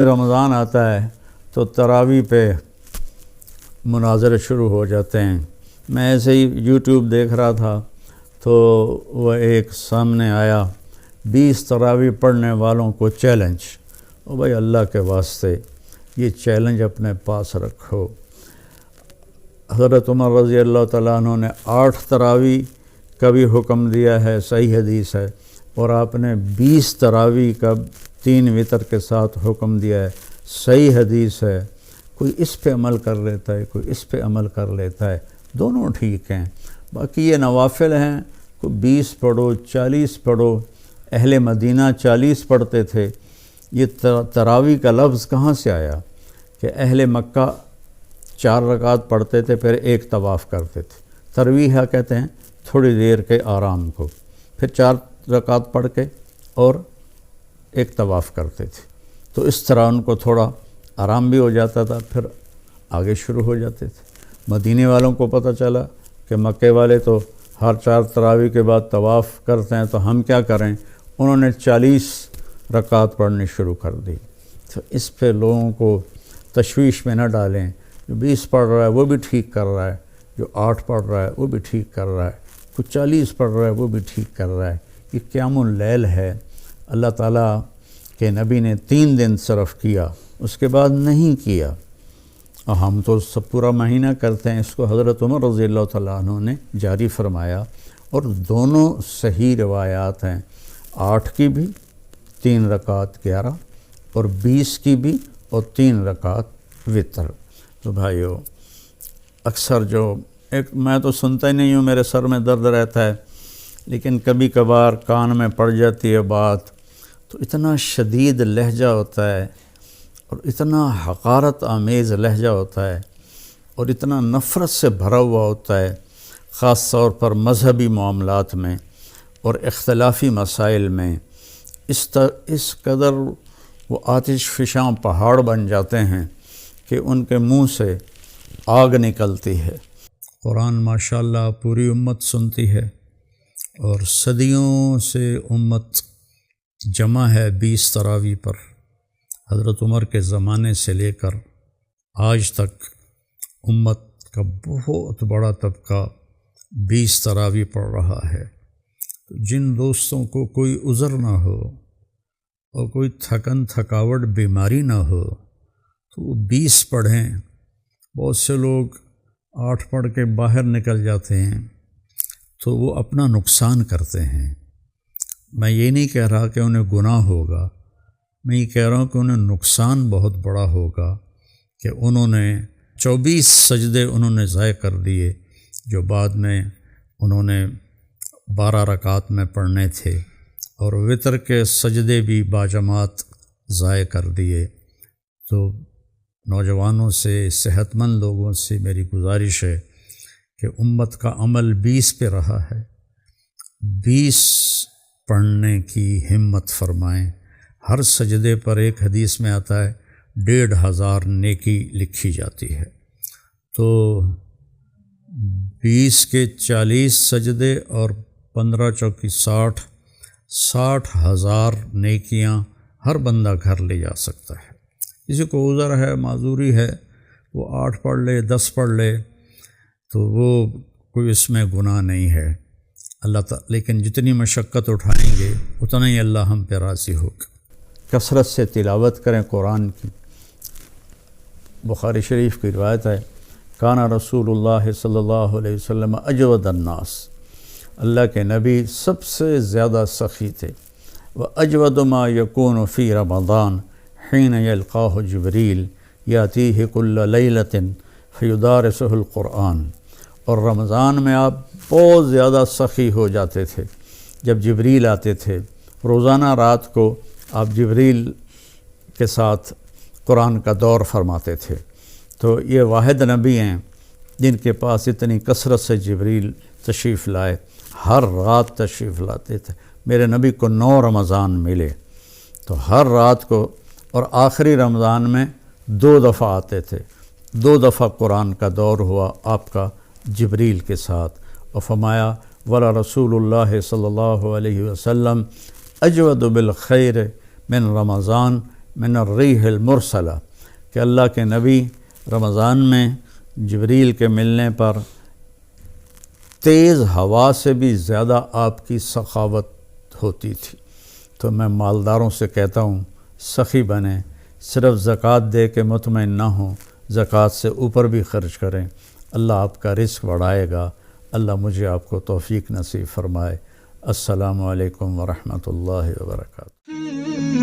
رمضان آتا ہے تو تراویح پہ مناظرے شروع ہو جاتے ہیں۔ میں ایسے ہی یوٹیوب دیکھ رہا تھا تو وہ ایک سامنے آیا 20 تراویح پڑھنے والوں کو چیلنج۔ او بھائی اللہ کے واسطے یہ چیلنج اپنے پاس رکھو۔ حضرت عمر رضی اللہ تعالیٰ عنہ نے 8 تراویح کا بھی حکم دیا ہے، صحیح حدیث ہے، اور آپ نے 20 تراویح کا 3 وتر کے ساتھ حکم دیا ہے، صحیح حدیث ہے۔ کوئی اس پہ عمل کر لیتا ہے، کوئی اس پہ عمل کر لیتا ہے، دونوں ٹھیک ہیں۔ باقی یہ نوافل ہیں، کوئی 20 پڑھو 40 پڑھو، اہل مدینہ 40 پڑھتے تھے۔ یہ تراویح کا لفظ کہاں سے آیا کہ اہل مکہ 4 رکعت پڑھتے تھے پھر ایک طواف کرتے تھے۔ ترویح کہتے ہیں تھوڑی دیر کے آرام کو، پھر 4 رکعت پڑھ کے اور ایک طواف کرتے تھے، تو اس طرح ان کو تھوڑا آرام بھی ہو جاتا تھا، پھر آگے شروع ہو جاتے تھے۔ مدینے والوں کو پتہ چلا کہ مکے والے تو ہر 4 تراویح کے بعد طواف کرتے ہیں، تو ہم کیا کریں؟ انہوں نے 40 رکعت پڑھنی شروع کر دی۔ تو اس پہ لوگوں کو تشویش میں نہ ڈالیں۔ جو 20 پڑھ رہا ہے وہ بھی ٹھیک کر رہا ہے، جو 8 پڑھ رہا ہے وہ بھی ٹھیک کر رہا ہے، کوئی 40 پڑھ رہا ہے وہ بھی ٹھیک کر رہا ہے۔ یہ قیام اللیل ہے، اللہ تعالیٰ کے نبی نے 3 دن صرف کیا، اس کے بعد نہیں کیا، اور ہم تو سب پورا مہینہ کرتے ہیں۔ اس کو حضرت عمر رضی اللہ تعالیٰ عنہ نے جاری فرمایا، اور دونوں صحیح روایات ہیں، 8 کی بھی 3 رکعت 11، اور 20 کی بھی اور 3 رکعت وتر۔ تو بھائیو، اکثر جو میں تو سنتا ہی نہیں ہوں، میرے سر میں درد رہتا ہے، لیکن کبھی کبھار کان میں پڑ جاتی ہے بات، تو اتنا شدید لہجہ ہوتا ہے اور اتنا حقارت آمیز لہجہ ہوتا ہے اور اتنا نفرت سے بھرا ہوا ہوتا ہے، خاص طور پر مذہبی معاملات میں اور اختلافی مسائل میں۔ اس قدر وہ آتش فشاں پہاڑ بن جاتے ہیں کہ ان کے منہ سے آگ نکلتی ہے۔ قرآن ماشاءاللہ پوری امت سنتی ہے، اور صدیوں سے امت جمع ہے 20 تراویح پر۔ حضرت عمر کے زمانے سے لے کر آج تک امت کا بہت بڑا طبقہ 20 تراویح پڑھ رہا ہے۔ جن دوستوں کو کوئی عذر نہ ہو اور کوئی تھکاوٹ بیماری نہ ہو تو وہ 20 پڑھیں۔ بہت سے لوگ 8 پڑھ کے باہر نکل جاتے ہیں تو وہ اپنا نقصان کرتے ہیں۔ میں یہ نہیں کہہ رہا کہ انہیں گناہ ہوگا، میں یہ کہہ رہا ہوں کہ انہیں نقصان بہت بڑا ہوگا کہ انہوں نے 24 سجدے انہوں نے ضائع کر دیے جو بعد میں انہوں نے 12 رکعت میں پڑھنے تھے، اور وتر کے سجدے بھی باجماعت ضائع کر دیے۔ تو نوجوانوں سے، صحت مند لوگوں سے میری گزارش ہے کہ امت کا عمل 20 پہ رہا ہے، 20 پڑھنے کی ہمت فرمائیں۔ ہر سجدے پر ایک حدیث میں آتا ہے 1500 نیکی لکھی جاتی ہے۔ تو 20 کے 40 سجدے اور 15 چوکی 60,000 نیکیاں ہر بندہ گھر لے جا سکتا ہے۔ کسی کو عذر ہے، معذوری ہے، وہ 8 پڑھ لے، 10 پڑھ لے، تو وہ کوئی اس میں گناہ نہیں ہے۔ اللہ تعالیٰ لیکن جتنی مشقت اٹھائیں گے اتنا ہی اللہ ہم پہ راضی ہوگا۔ کثرت سے تلاوت کریں قرآن کی۔ بخاری شریف کی روایت ہے، کانا رسول اللہ صلی اللہ علیہ وسلم اجود الناس، اللہ کے نبی سب سے زیادہ سخی تھے۔ وَأَجْوَدُ مَا يَكُونُ فِي رَمَضَانَ حِينَ يَلْقَاهُ جِبْرِيلُ يَأْتِيهِ كُلَّ لَيْلَةٍ فَيُدَارِسُهُ الْقُرْآنَ، اور رمضان میں آپ بہت زیادہ سخی ہو جاتے تھے جب جبریل آتے تھے۔ روزانہ رات کو آپ جبریل کے ساتھ قرآن کا دور فرماتے تھے۔ تو یہ واحد نبی ہیں جن کے پاس اتنی کثرت سے جبریل تشریف لائے، ہر رات تشریف لاتے تھے۔ میرے نبی کو 9 رمضان ملے، تو ہر رات کو، اور آخری رمضان میں 2 دفعہ آتے تھے، 2 دفعہ قرآن کا دور ہوا آپ کا جبریل کے ساتھ، اور فرمایا ولا رسول اللہ صلی اللہ علیہ وسلم اجود بالخیر من رمضان من الریح المرسلہ، کہ اللہ کے نبی رمضان میں جبریل کے ملنے پر تیز ہوا سے بھی زیادہ آپ کی سخاوت ہوتی تھی۔ تو میں مالداروں سے کہتا ہوں سخی بنیں، صرف زکوٰۃ دے کے مطمئن نہ ہوں، زکوٰۃ سے اوپر بھی خرچ کریں، اللہ آپ کا رزق بڑھائے گا۔ اللہ مجھے آپ کو توفیق نصیب فرمائے۔ السلام علیکم ورحمۃ اللہ وبرکاتہ۔